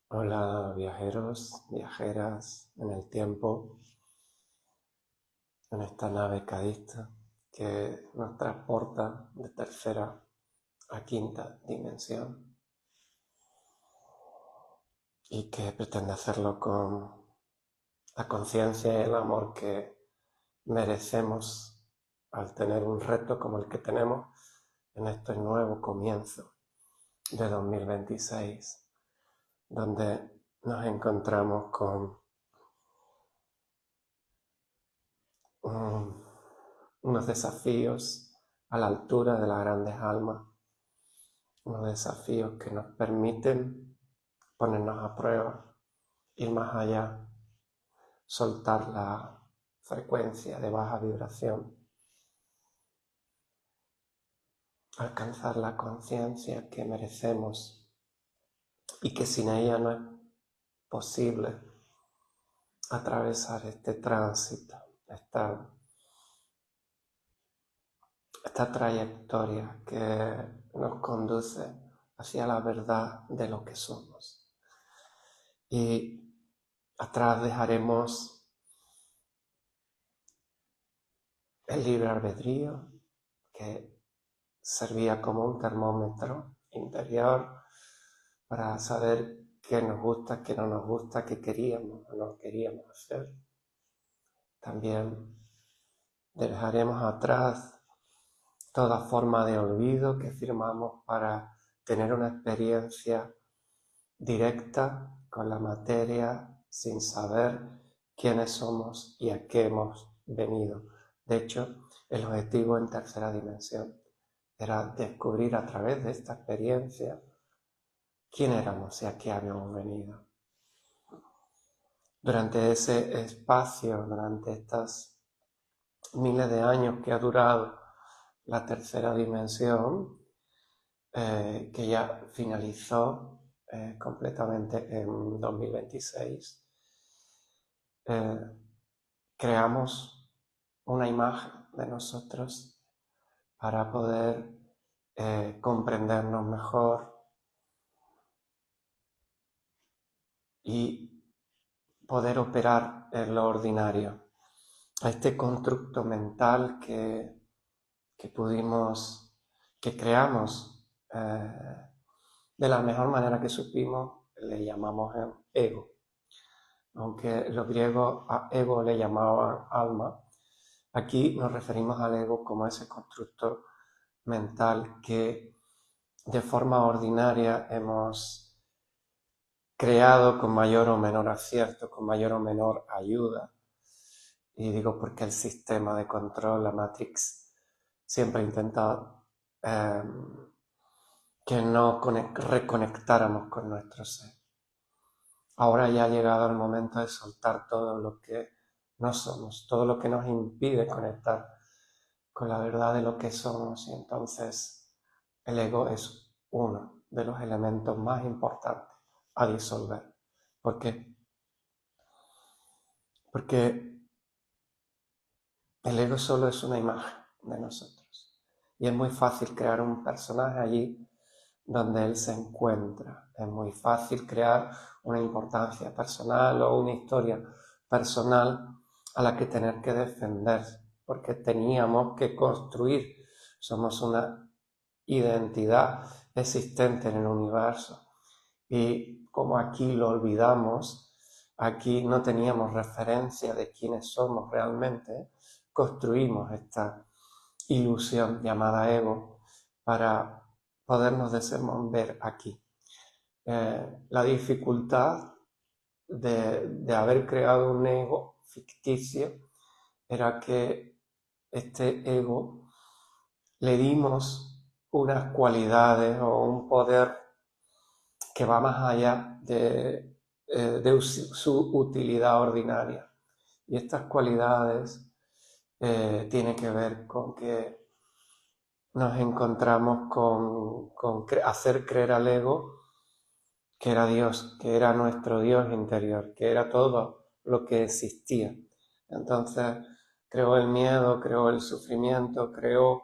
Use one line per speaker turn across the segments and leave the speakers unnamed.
Hola viajeros, viajeras en el tiempo, en esta nave cadista que nos transporta de tercera a quinta dimensión y que pretende hacerlo con la conciencia y el amor que merecemos al tener un reto como el que tenemos en este nuevo comienzo de 2026, donde nos encontramos con un unos desafíos a la altura de las grandes almas, unos desafíos que nos permiten ponernos a prueba, ir más allá, soltar la frecuencia de baja vibración, alcanzar la conciencia que merecemos y que sin ella no es posible atravesar este tránsito, esta trayectoria que nos conduce hacia la verdad de lo que somos. Y atrás dejaremos el libre albedrío, que servía como un termómetro interior para saber qué nos gusta, qué no nos gusta, qué queríamos o no queríamos hacer. También dejaremos atrás toda forma de olvido que firmamos para tener una experiencia directa con la materia sin saber quiénes somos y a qué hemos venido. De hecho, el objetivo en tercera dimensión era descubrir a través de esta experiencia quién éramos y a qué habíamos venido. Durante ese espacio, durante estos miles de años que ha durado la tercera dimensión, que ya finalizó completamente en 2026, creamos una imagen de nosotros para poder comprendernos mejor y poder operar en lo ordinario. A este constructo mental que creamos de la mejor manera que supimos, le llamamos ego. Aunque los griegos a ego le llamaban alma, aquí nos referimos al ego como ese constructo mental que de forma ordinaria hemos creado con mayor o menor acierto, con mayor o menor ayuda. Y digo porque el sistema de control, la Matrix, siempre ha intentado que no reconectáramos con nuestro ser. Ahora ya ha llegado el momento de soltar todo lo que no somos, todo lo que nos impide conectar con la verdad de lo que somos, y entonces el ego es uno de los elementos más importantes a disolver. ¿Por qué? Porque el ego solo es una imagen de nosotros y es muy fácil crear un personaje allí donde él se encuentra. Es muy fácil crear una importancia personal o una historia personal a la que tener que defender, porque teníamos que construir. Somos una identidad existente en el universo. Y como aquí lo olvidamos, aquí no teníamos referencia de quiénes somos realmente, construimos esta ilusión llamada ego para podernos desenvolver aquí. La dificultad de haber creado un ego ficticio era que este ego le dimos unas cualidades o un poder que va más allá de su utilidad ordinaria. Y estas cualidades tienen que ver con que nos encontramos con hacer creer al ego que era Dios, que era nuestro Dios interior, que era todo lo que existía. Entonces creó el miedo, creó el sufrimiento, creó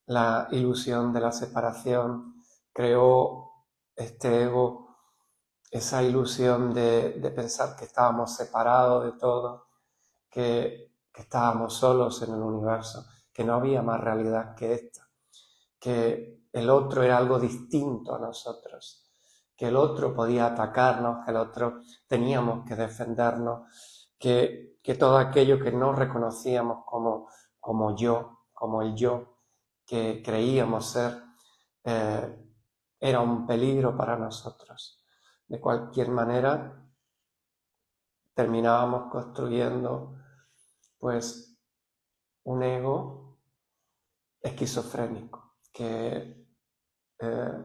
la ilusión de la separación, creó este ego esa ilusión de pensar que estábamos separados de todo, que estábamos solos en el universo, que no había más realidad que esta, que el otro era algo distinto a nosotros, que el otro podía atacarnos, que el otro teníamos que defendernos, que todo aquello que no reconocíamos como yo, como el yo que creíamos ser, era un peligro para nosotros. De cualquier manera, terminábamos construyendo pues un ego esquizofrénico que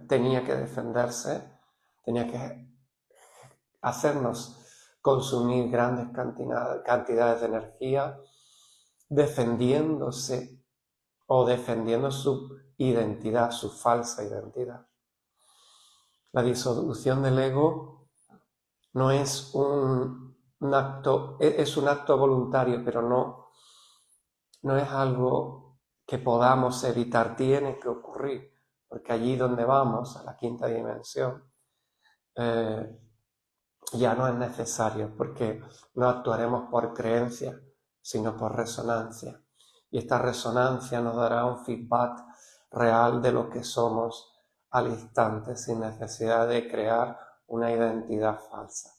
tenía que defenderse, tenía que hacernos consumir grandes cantidades de energía, defendiéndose o defendiendo su identidad, su falsa identidad. La disolución del ego no es un acto, es un acto voluntario, pero no es algo que podamos evitar, tiene que ocurrir, porque allí donde vamos, a la quinta dimensión, ya no es necesario, porque no actuaremos por creencia, sino por resonancia. Y esta resonancia nos dará un feedback real de lo que somos al instante, sin necesidad de crear una identidad falsa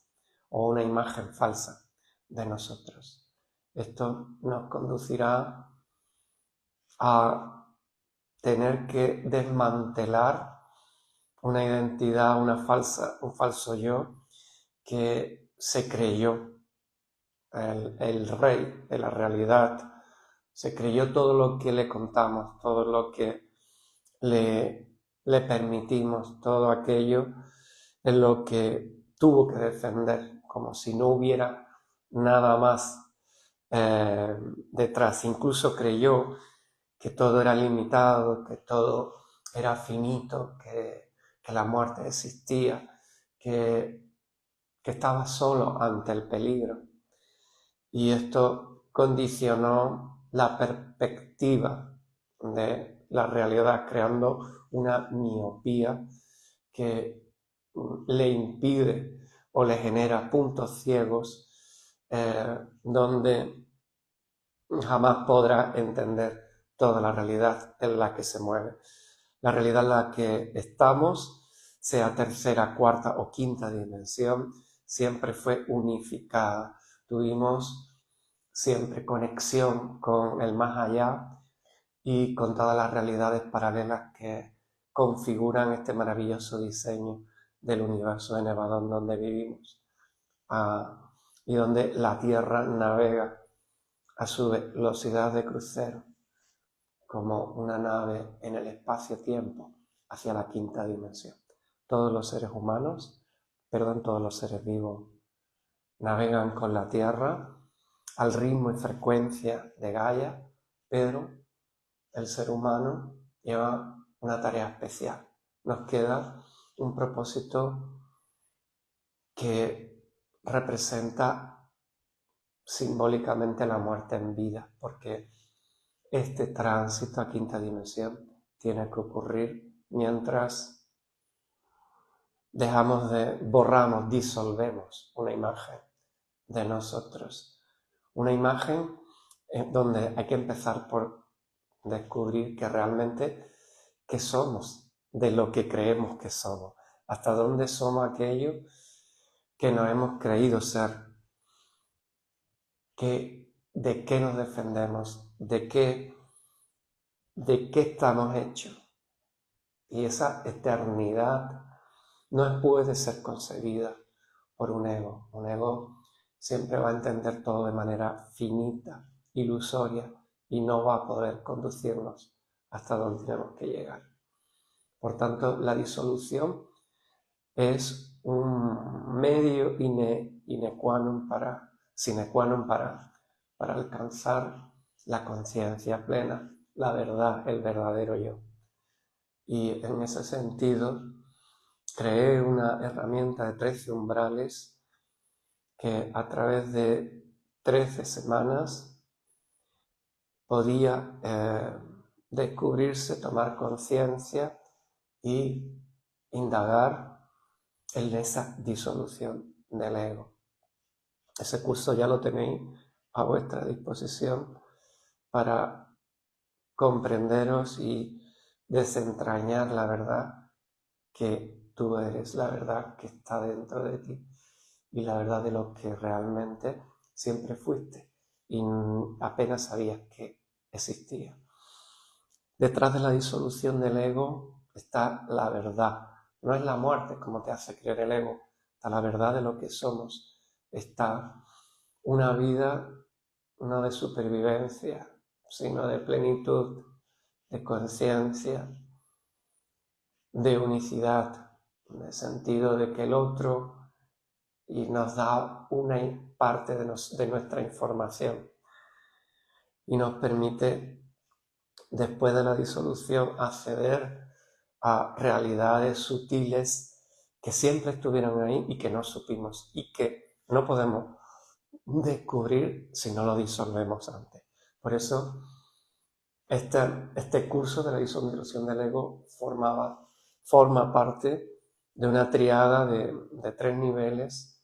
o una imagen falsa de nosotros. Esto nos conducirá a tener que desmantelar una identidad, un falso yo que se creyó el rey de la realidad, se creyó todo lo que le contamos, todo lo que le permitimos, todo aquello en lo que tuvo que defender, como si no hubiera nada más detrás. Incluso creyó que todo era limitado, que todo era finito, que la muerte existía, que estaba solo ante el peligro. Y esto condicionó la perspectiva de la realidad, creando una miopía que le impide o le genera puntos ciegos donde jamás podrá entender toda la realidad en la que se mueve. La realidad en la que estamos, sea tercera, cuarta o quinta dimensión, siempre fue unificada. Tuvimos siempre conexión con el más allá y con todas las realidades paralelas que configuran este maravilloso diseño del universo de Nevadón donde vivimos y donde la Tierra navega a su velocidad de crucero como una nave en el espacio-tiempo hacia la quinta dimensión. Todos los seres humanos, todos los seres vivos navegan con la Tierra al ritmo y frecuencia de Gaia, pero el ser humano lleva una tarea especial. Nos queda un propósito que representa simbólicamente la muerte en vida, porque este tránsito a quinta dimensión tiene que ocurrir mientras borramos, disolvemos una imagen de nosotros. Una imagen donde hay que empezar por descubrir que realmente qué somos, de lo que creemos que somos, hasta dónde somos aquello que nos hemos creído ser, de qué nos defendemos, de qué estamos hechos. Y esa eternidad no puede ser concebida por un ego. Un ego siempre va a entender todo de manera finita, ilusoria, y no va a poder conducirnos hasta donde tenemos que llegar. Por tanto, la disolución es un medio sine qua non para alcanzar la conciencia plena, la verdad, el verdadero yo. Y en ese sentido, creé una herramienta de 13 umbrales que a través de 13 semanas podía descubrirse, tomar conciencia y indagar en esa disolución del ego. Ese curso ya lo tenéis a vuestra disposición para comprenderos y desentrañar la verdad que tú eres, la verdad que está dentro de ti y la verdad de lo que realmente siempre fuiste y apenas sabías que existía. Detrás de la disolución del ego está la verdad. No es la muerte como te hace creer el ego, está la verdad de lo que somos. Está una vida no de supervivencia, sino de plenitud, de conciencia, de unicidad, en el sentido de que el otro y nos da una parte de nuestra información y nos permite, después de la disolución, acceder a realidades sutiles que siempre estuvieron ahí y que no supimos y que no podemos descubrir si no lo disolvemos antes. Por eso este curso de la disolución del ego forma parte de una triada de 3 niveles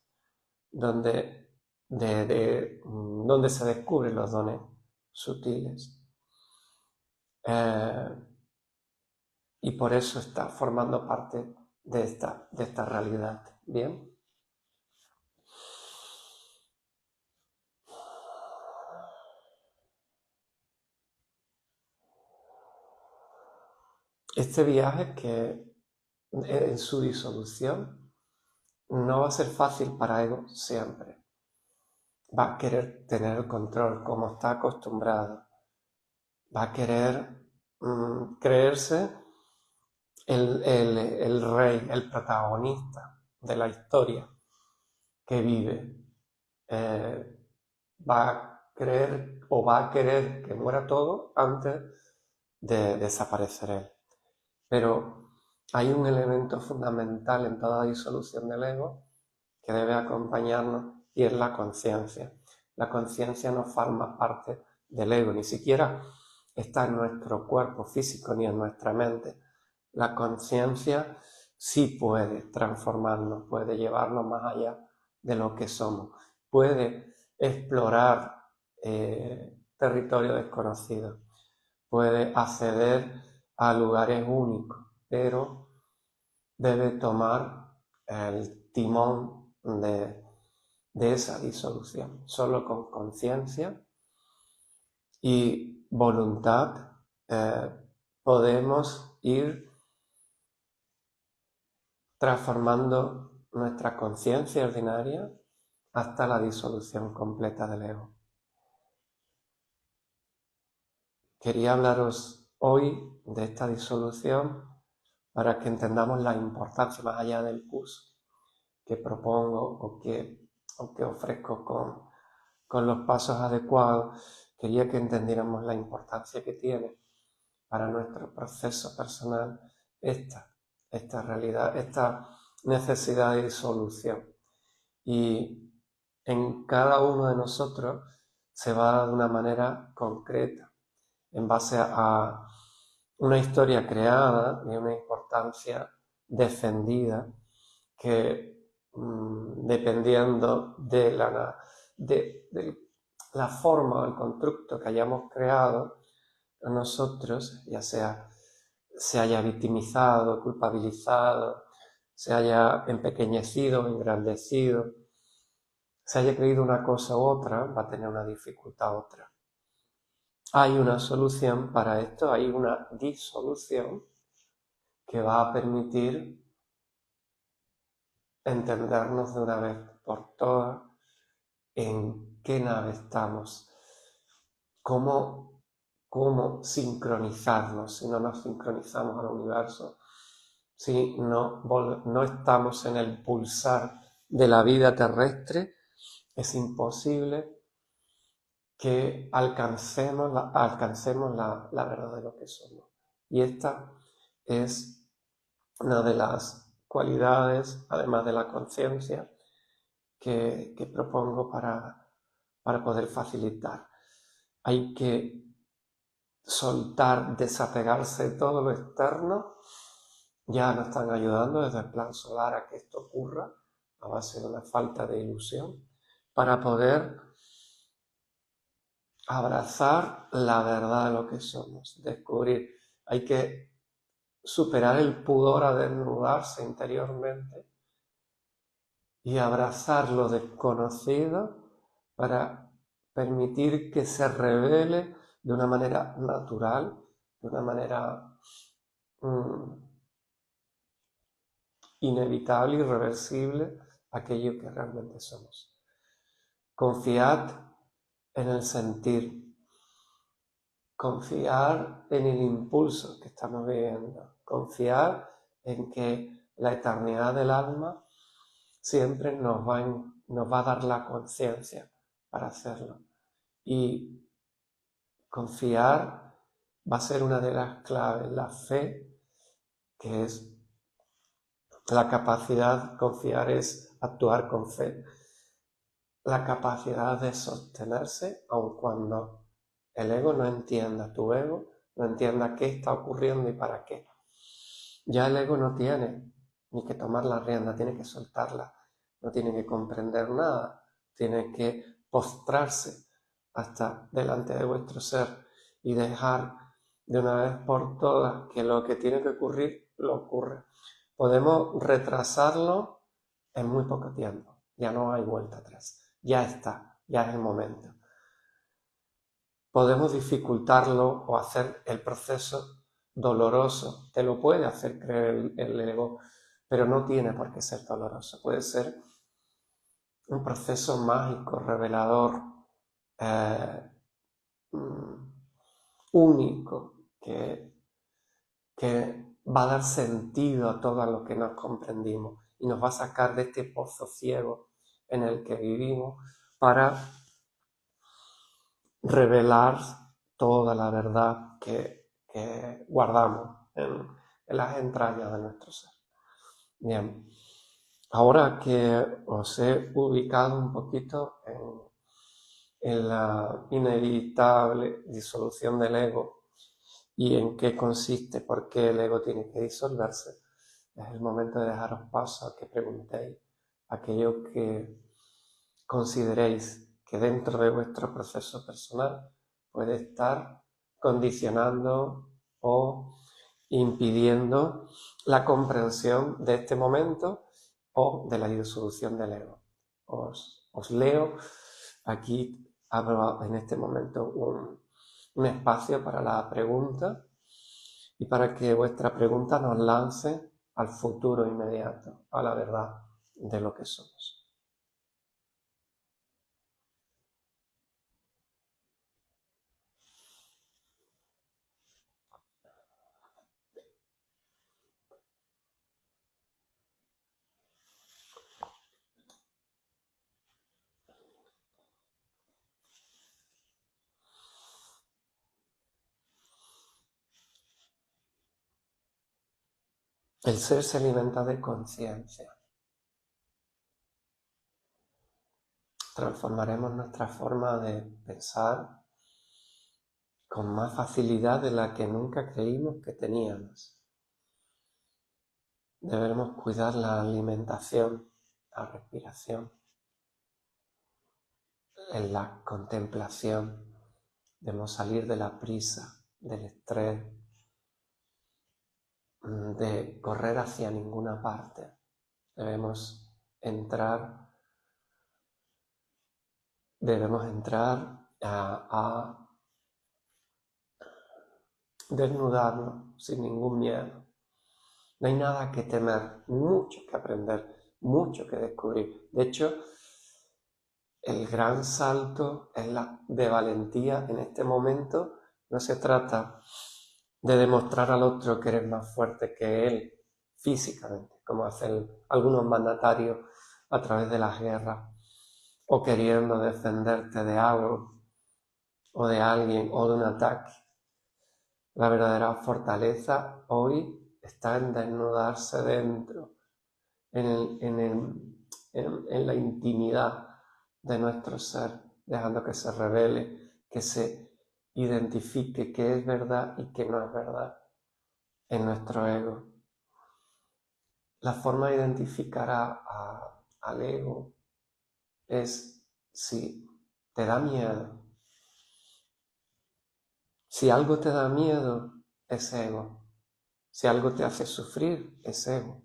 donde se descubren los dones sutiles. Y por eso está formando parte de esta realidad. ¿Bien? Este viaje que en su disolución no va a ser fácil para Ego siempre. Va a querer tener el control como está acostumbrado. Va a querer creerse el rey, el protagonista de la historia que vive. Va a creer o va a querer que muera todo antes de desaparecer él. Pero hay un elemento fundamental en toda disolución del ego que debe acompañarnos y es la conciencia. La conciencia no forma parte del ego, ni siquiera está en nuestro cuerpo físico ni en nuestra mente. La conciencia sí puede transformarnos, puede llevarnos más allá de lo que somos, puede explorar territorio desconocido, puede acceder a lugares únicos, pero debe tomar el timón de esa disolución. Solo con conciencia y voluntad podemos ir transformando nuestra conciencia ordinaria hasta la disolución completa del ego. Quería hablaros hoy de esta disolución para que entendamos la importancia más allá del curso que propongo o que ofrezco con los pasos adecuados. Quería que entendiéramos la importancia que tiene para nuestro proceso personal esta realidad, esta necesidad de disolución. Y en cada uno de nosotros se va a dar de una manera concreta, en base a una historia creada y una importancia defendida que dependiendo de la forma o el constructo que hayamos creado nosotros, ya sea se haya victimizado, culpabilizado, se haya empequeñecido, engrandecido, se haya creído una cosa u otra, va a tener una dificultad otra. Hay una solución para esto, hay una disolución que va a permitir entendernos de una vez por todas en qué nave estamos, cómo sincronizarnos si no nos sincronizamos al universo, si no estamos en el pulsar de la vida terrestre, es imposible que alcancemos la verdad de lo que somos. Y esta es una de las cualidades, además de la conciencia, que propongo para poder facilitar. Hay que soltar, desapegarse de todo lo externo ya nos están ayudando desde el plan solar a que esto ocurra, a base de una falta de ilusión, para poder abrazar la verdad de lo que somos, descubrir. Hay que superar el pudor a desnudarse interiormente y abrazar lo desconocido para permitir que se revele de una manera natural, de una manera inevitable, irreversible, aquello que realmente somos. Confiad en el sentir, confiar en el impulso que estamos viviendo, confiar en que la eternidad del alma siempre nos va a dar la conciencia para hacerlo. Y confiar va a ser una de las claves, la fe, que es la capacidad, confiar es actuar con fe, la capacidad de sostenerse aun cuando el ego no entienda, tu ego no entienda qué está ocurriendo y para qué. Ya el ego no tiene ni que tomar la rienda, tiene que soltarla, no tiene que comprender nada, tiene que postrarse hasta delante de vuestro ser y dejar de una vez por todas que lo que tiene que ocurrir, lo ocurre. Podemos retrasarlo en muy poco tiempo, ya no hay vuelta atrás, ya está, ya es el momento. Podemos dificultarlo o hacer el proceso doloroso, te lo puede hacer creer el ego, pero no tiene por qué ser doloroso, puede ser un proceso mágico, revelador, único, que va a dar sentido a todo lo que nos comprendimos y nos va a sacar de este pozo ciego en el que vivimos para revelar toda la verdad que guardamos en las entrañas de nuestro ser. Bien, ahora que os he ubicado un poquito en la inevitable disolución del ego y en qué consiste, por qué el ego tiene que disolverse, es el momento de dejaros paso a que preguntéis aquello que consideréis que dentro de vuestro proceso personal puede estar condicionando o impidiendo la comprensión de este momento o de la disolución del ego. Os leo, aquí abro en este momento un espacio para la pregunta y para que vuestra pregunta nos lance al futuro inmediato, a la verdad de lo que somos. El ser se alimenta de conciencia. Transformaremos nuestra forma de pensar con más facilidad de la que nunca creímos que teníamos. Debemos cuidar la alimentación, la respiración, en la contemplación. Debemos salir de la prisa, del estrés, de correr hacia ninguna parte. Debemos entrar a desnudarnos sin ningún miedo. No hay nada que temer, mucho que aprender, mucho que descubrir. De hecho, el gran salto es la de valentía en este momento. No se trata de demostrar al otro que eres más fuerte que él físicamente, como hacen algunos mandatarios a través de las guerras, o queriendo defenderte de algo, o de alguien, o de un ataque. La verdadera fortaleza hoy está en desnudarse dentro, en la intimidad de nuestro ser, dejando que se revele, que se identifique qué es verdad y qué no es verdad en nuestro ego. La forma de identificar al ego es si te da miedo. Si algo te da miedo, es ego. Si algo te hace sufrir, es ego.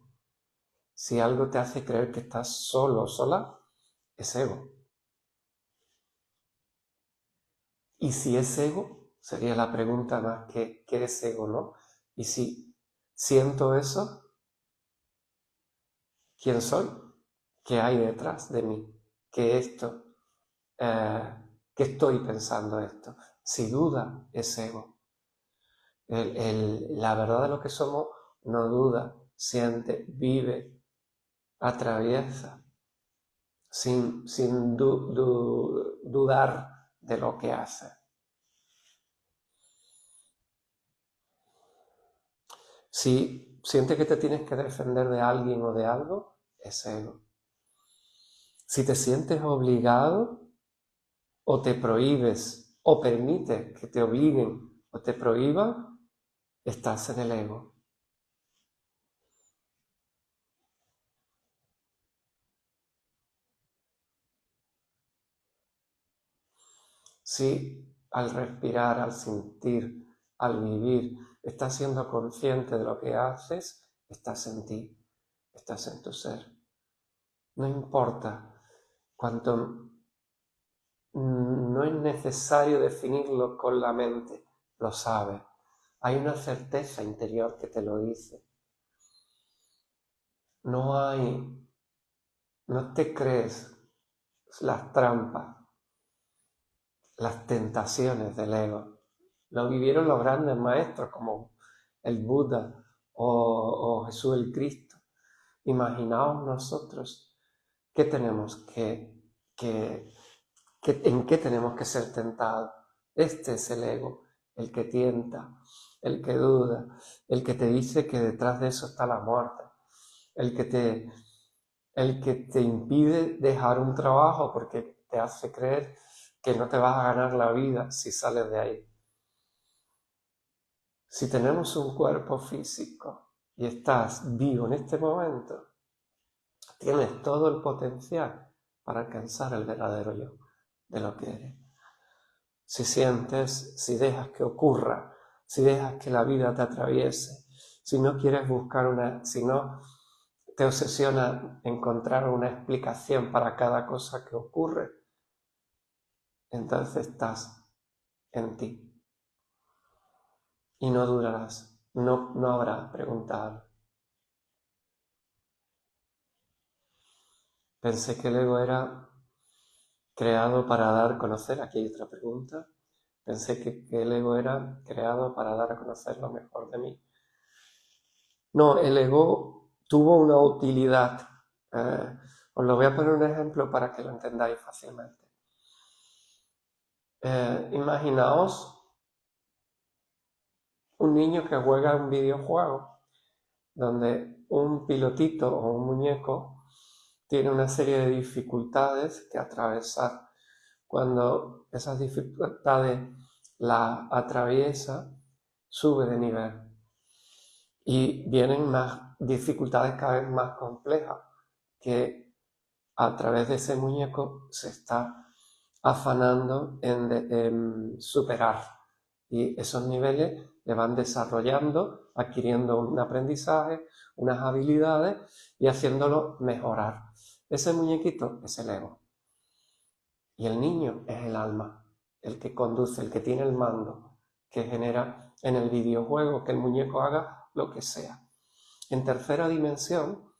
Si algo te hace creer que estás solo o sola, es ego. Y si es ego, sería la pregunta más que ¿qué es ego, no? Y si siento eso, ¿quién soy? ¿Qué hay detrás de mí? ¿Qué esto? ¿Qué estoy pensando esto? Si duda, es ego. La verdad de lo que somos no duda, siente, vive, atraviesa, sin dudar de lo que hace. Si sientes que te tienes que defender de alguien o de algo, es ego. Si te sientes obligado o te prohíbes o permites que te obliguen o te prohíban, estás en el ego. Si al respirar, al sentir, al vivir, estás siendo consciente de lo que haces, estás en ti, estás en tu ser. No importa cuánto. No es necesario definirlo con la mente, lo sabes. Hay una certeza interior que te lo dice. No te crees las trampas, las tentaciones del ego. Lo vivieron los grandes maestros como el Buda o Jesús el Cristo. Imaginaos nosotros qué tenemos en qué tenemos que ser tentados. Este es el ego, el que tienta, el que duda, el que te dice que detrás de eso está la muerte, el que te impide dejar un trabajo porque te hace creer que no te vas a ganar la vida si sales de ahí. Si tenemos un cuerpo físico y estás vivo en este momento, tienes todo el potencial para alcanzar el verdadero yo de lo que eres. Si sientes, si dejas que ocurra, si dejas que la vida te atraviese, si no quieres buscar si no te obsesiona encontrar una explicación para cada cosa que ocurre, entonces estás en ti. Y no durarás, no habrá preguntar. Pensé que el ego era creado para dar a conocer, aquí hay otra pregunta, pensé que el ego era creado para dar a conocer lo mejor de mí. No, el ego tuvo una utilidad. Os lo voy a poner un ejemplo para que lo entendáis fácilmente. Imaginaos un niño que juega un videojuego donde un pilotito o un muñeco tiene una serie de dificultades que atravesar. Cuando esas dificultades las atraviesa, sube de nivel. Y vienen más dificultades cada vez más complejas que a través de ese muñeco se está afanando en superar. Y esos niveles le van desarrollando, adquiriendo un aprendizaje, unas habilidades y haciéndolo mejorar. Ese muñequito es el ego. Y el niño es el alma, el que conduce, el que tiene el mando, que genera en el videojuego que el muñeco haga lo que sea. En tercera dimensión,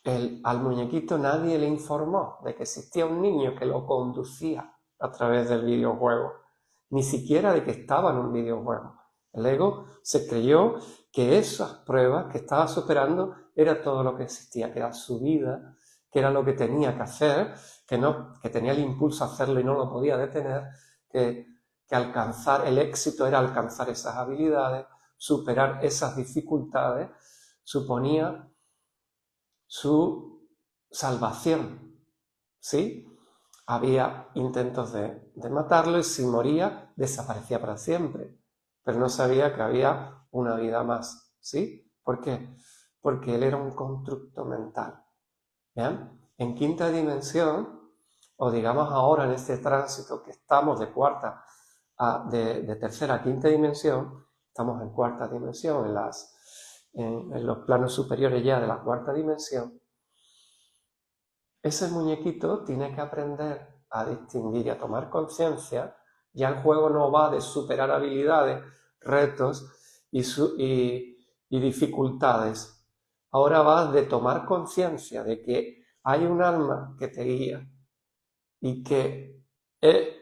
al muñequito nadie le informó de que existía un niño que lo conducía a través del videojuego, ni siquiera de que estaba en un videojuego. El ego se creyó que esas pruebas que estaba superando era todo lo que existía, que era su vida, que era lo que tenía que hacer, que tenía el impulso a hacerlo y no lo podía detener, que alcanzar el éxito era alcanzar esas habilidades, superar esas dificultades, suponía su salvación, ¿sí? Había intentos de matarlo y si moría desaparecía para siempre, pero no sabía que había una vida más, ¿sí? ¿Por qué? porque él era un constructo mental. ¿Bien? En quinta dimensión, o digamos ahora en este tránsito que estamos de tercera a quinta dimensión, estamos en cuarta dimensión, en los planos superiores ya de la cuarta dimensión, ese muñequito tiene que aprender a distinguir y a tomar conciencia. Ya el juego no va de superar habilidades, retos y dificultades. Ahora va de tomar conciencia de que hay un alma que te guía y que el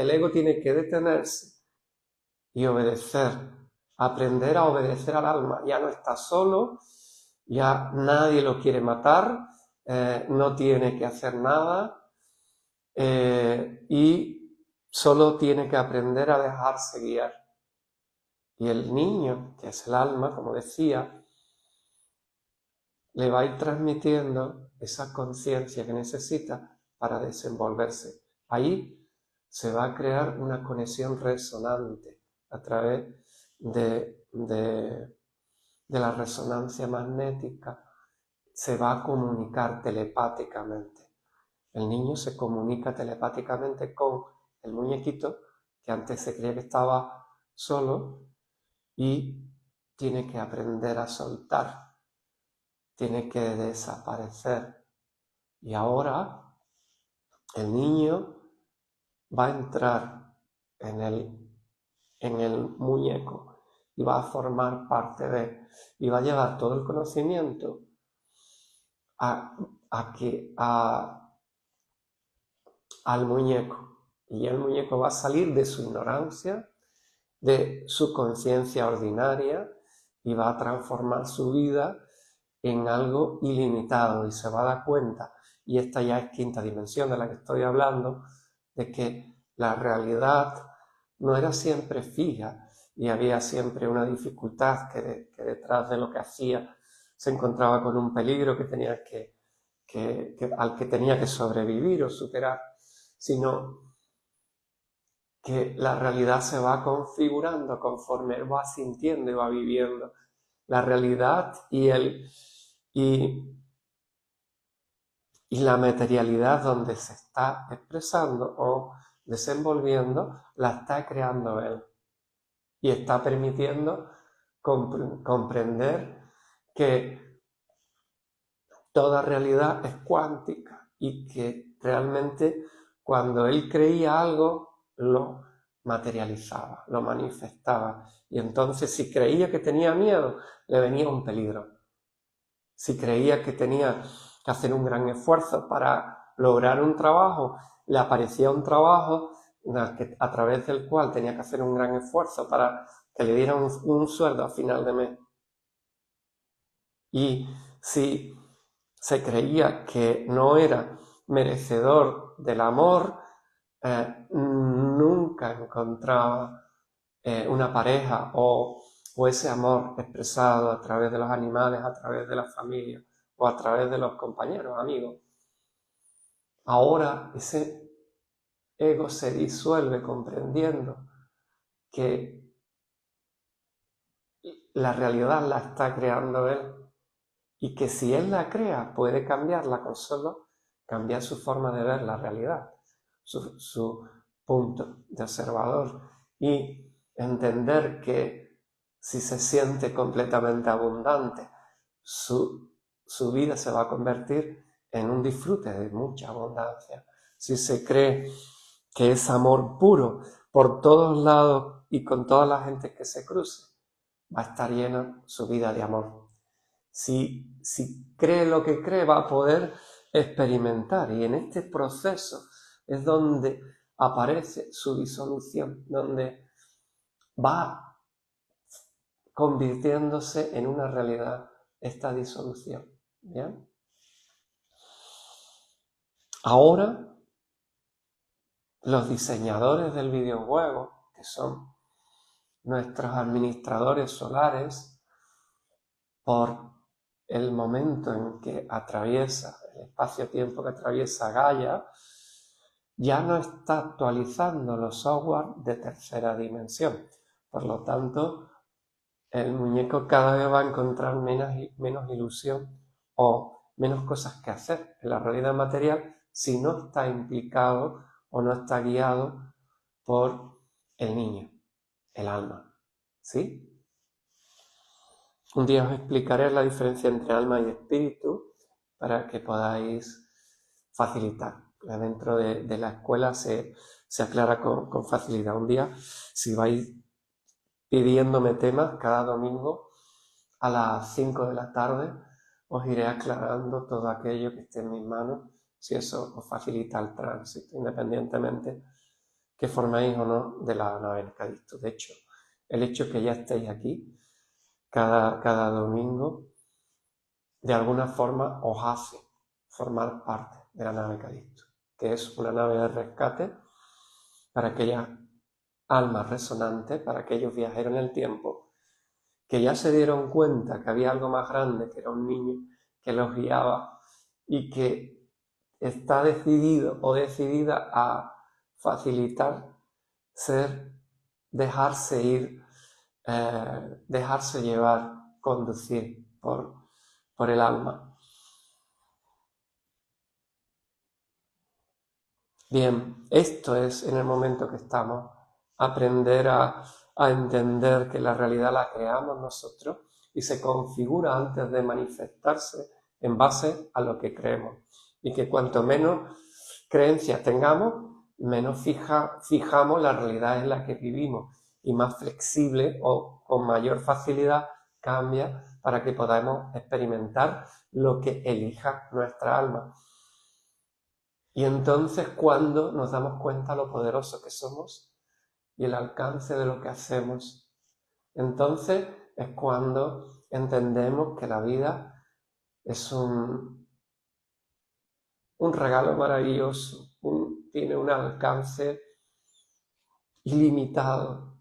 ego tiene que detenerse y obedecer, aprender a obedecer al alma. Ya no está solo, ya nadie lo quiere matar, no tiene que hacer nada y solo tiene que aprender a dejarse guiar. Y el niño, que es el alma, como decía, le va a ir transmitiendo esa conciencia que necesita para desenvolverse. Ahí se va a crear una conexión resonante a través de la resonancia magnética. Se va a comunicar telepáticamente. El niño se comunica telepáticamente con el muñequito, que antes se creía que estaba solo, y tiene que aprender a soltar, tiene que desaparecer. Y ahora el niño va a entrar en el muñeco y va a formar parte de, y va a llevar todo el conocimiento al muñeco. Y el muñeco va a salir de su ignorancia, de su conciencia ordinaria, y va a transformar su vida en algo ilimitado, y se va a dar cuenta, y esta ya es quinta dimensión de la que estoy hablando, de que la realidad no era siempre fija y había siempre una dificultad que detrás de lo que hacía se encontraba con un peligro que tenía al que tenía que sobrevivir o superar, sino que la realidad se va configurando conforme él va sintiendo y va viviendo. La realidad y la materialidad donde se está expresando o desenvolviendo, la está creando él. Y está permitiendo comprender que toda realidad es cuántica y que realmente cuando él creía algo, lo materializaba, lo manifestaba. Y entonces si creía que tenía miedo, le venía un peligro. Si creía que tenía que hacer un gran esfuerzo para lograr un trabajo, le aparecía un trabajo a través del cual tenía que hacer un gran esfuerzo para que le dieran un sueldo a final de mes. Y si se creía que no era merecedor del amor, nunca encontraba una pareja o ese amor expresado a través de los animales, a través de la familia o a través de los compañeros, amigos. Ahora ese ego se disuelve comprendiendo que la realidad la está creando él y que si él la crea puede cambiarla con solo cambiar su forma de ver la realidad, su punto de observador, y entender que si se siente completamente abundante, su vida se va a convertir en un disfrute de mucha abundancia. Si se cree que es amor puro por todos lados y con toda la gente que se cruce, va a estar llena su vida de amor. Si cree lo que cree, va a poder experimentar, y en este proceso es donde aparece su disolución, donde va convirtiéndose en una realidad esta disolución. ¿Bien? Ahora, los diseñadores del videojuego, que son nuestros administradores solares, por el momento en que atraviesa, el espacio-tiempo que atraviesa Gaia, ya no está actualizando los software de tercera dimensión. Por lo tanto, el muñeco cada vez va a encontrar menos ilusión o menos cosas que hacer en la realidad material si no está implicado o no está guiado por el niño, el alma. ¿Sí? Un día os explicaré la diferencia entre alma y espíritu para que podáis facilitar. Dentro de la escuela se aclara con facilidad. Un día, si vais pidiéndome temas cada domingo a las 5 de la tarde, os iré aclarando todo aquello que esté en mis manos, si eso os facilita el tránsito, independientemente que forméis o no de la nave del Calixto. De hecho, el hecho que ya estéis aquí cada domingo, de alguna forma os hace formar parte de la nave Calixto, que es una nave de rescate para aquellas almas resonantes, para aquellos viajeros en el tiempo, que ya se dieron cuenta que había algo más grande, que era un niño que los guiaba y que está decidido o decidida a facilitar, dejarse ir, dejarse llevar, conducir por el alma. Bien, esto es en el momento que estamos, aprender a entender que la realidad la creamos nosotros y se configura antes de manifestarse en base a lo que creemos. Y que cuanto menos creencias tengamos, menos fijamos la realidad en la que vivimos y más flexible o con mayor facilidad cambia para que podamos experimentar lo que elija nuestra alma. Y entonces cuando nos damos cuenta lo poderoso que somos y el alcance de lo que hacemos, entonces es cuando entendemos que la vida es un regalo maravilloso, tiene un alcance ilimitado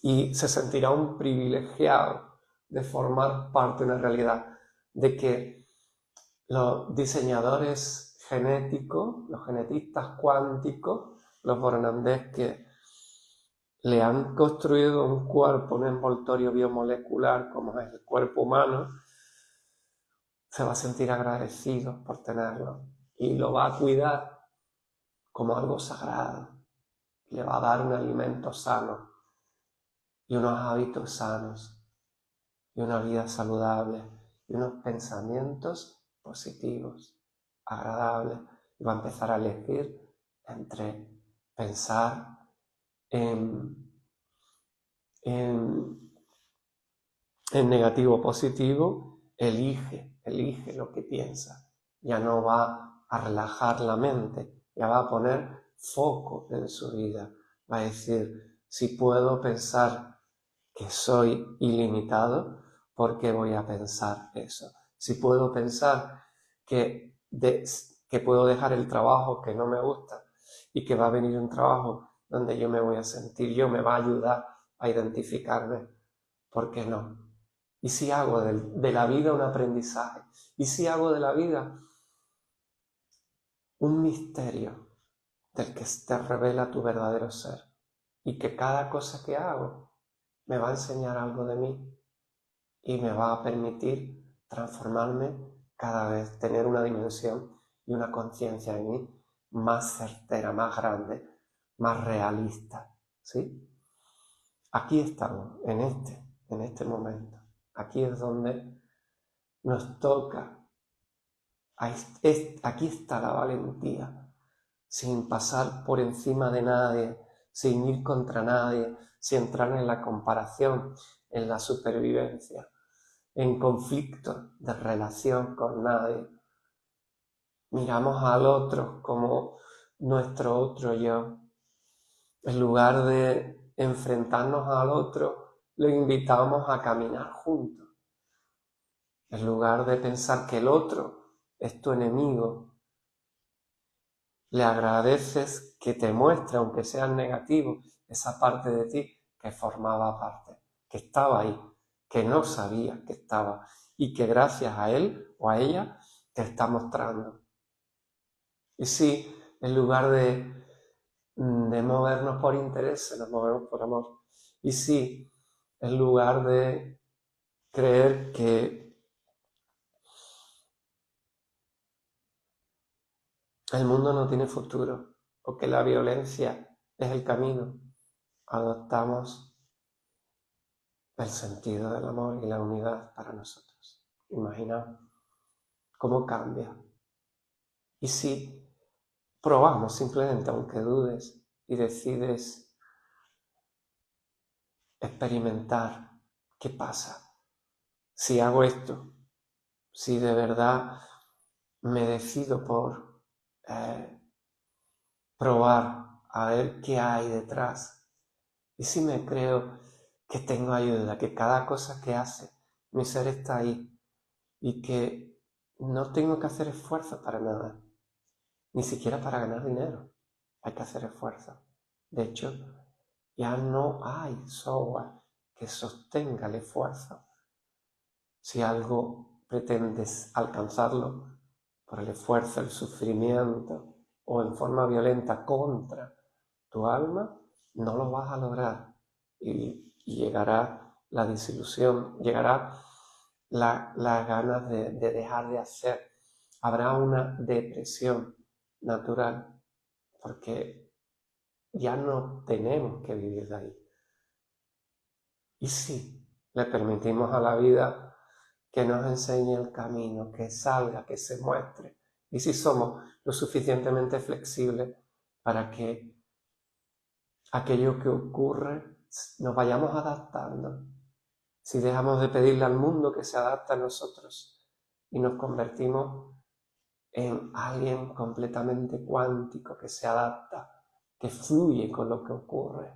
y se sentirá un privilegiado de formar parte de una realidad, de que los diseñadores genéticos, los genetistas cuánticos, los Bornandés que le han construido un cuerpo, un envoltorio biomolecular como es el cuerpo humano, se va a sentir agradecido por tenerlo y lo va a cuidar como algo sagrado. Le va a dar un alimento sano y unos hábitos sanos y una vida saludable y unos pensamientos positivos, agradables, y va a empezar a elegir entre pensar en negativo o positivo, elige lo que piensa. Ya no va a relajar la mente, ya va a poner foco en su vida. Va a decir, si puedo pensar que soy ilimitado, ¿por qué voy a pensar eso? Si puedo pensar que puedo dejar el trabajo que no me gusta y que va a venir un trabajo donde yo me voy a sentir, me va a ayudar a identificarme, ¿por qué no? ¿Y si hago de la vida un aprendizaje? ¿Y si hago de la vida un misterio del que te revela tu verdadero ser? Y que cada cosa que hago me va a enseñar algo de mí y me va a permitir transformarme cada vez, tener una dimensión y una conciencia en mí más certera, más grande, más realista, ¿sí? Aquí estamos, en este momento. Aquí es donde nos toca. Aquí está la valentía, sin pasar por encima de nadie, sin ir contra nadie, sin entrar en la comparación, en la supervivencia, en conflicto de relación con nadie. Miramos al otro como nuestro otro yo. En lugar de enfrentarnos al otro, lo invitamos a caminar juntos. En lugar de pensar que el otro es tu enemigo, le agradeces que te muestre, aunque sea negativo, esa parte de ti que formaba parte, que estaba ahí, que no sabía que estaba y que gracias a él o a ella te está mostrando. Y si en lugar de movernos por interés, nos movemos por amor. Y si en lugar de creer que el mundo no tiene futuro o que la violencia es el camino, adoptamos el sentido del amor y la unidad para nosotros. Imagina cómo cambia. Y si probamos simplemente, aunque dudes, y decides experimentar qué pasa si hago esto, si de verdad me decido por probar a ver qué hay detrás, y si me creo que tengo ayuda, que cada cosa que hace mi ser está ahí y que no tengo que hacer esfuerzo para nada, ni siquiera para ganar dinero hay que hacer esfuerzo. De hecho, ya no hay software que sostenga el esfuerzo. Si algo pretendes alcanzarlo por el esfuerzo, el sufrimiento o en forma violenta contra tu alma, no lo vas a lograr y llegará la desilusión, llegará las ganas de dejar de hacer. Habrá una depresión natural porque ya no tenemos que vivir de ahí. Y si le permitimos a la vida que nos enseñe el camino, que salga, que se muestre, y si somos lo suficientemente flexibles para que aquello que ocurre nos vayamos adaptando, si dejamos de pedirle al mundo que se adapte a nosotros y nos convertimos en alguien completamente cuántico que se adapta, que fluye con lo que ocurre,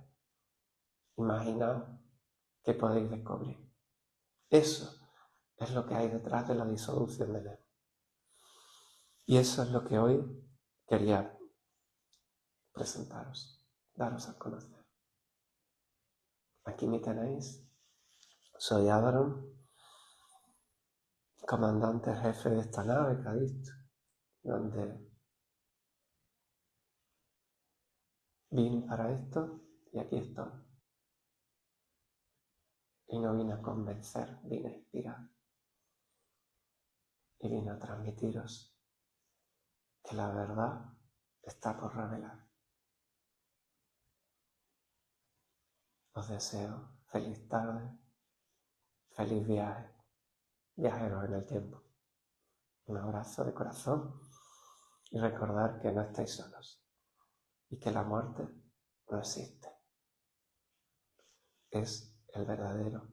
imaginad que podéis descubrir. Eso es lo que hay detrás de la disolución del ego. Y eso es lo que hoy quería presentaros, daros a conocer. Aquí me tenéis, soy Abaron, comandante jefe de esta nave que ha visto, donde vine para esto y aquí estoy. Y no vine a convencer, vine a inspirar. Y vine a transmitiros que la verdad está por revelar. Os deseo feliz tarde, feliz viaje, viajeros en el tiempo. Un abrazo de corazón y recordar que no estáis solos y que la muerte no existe. Es el verdadero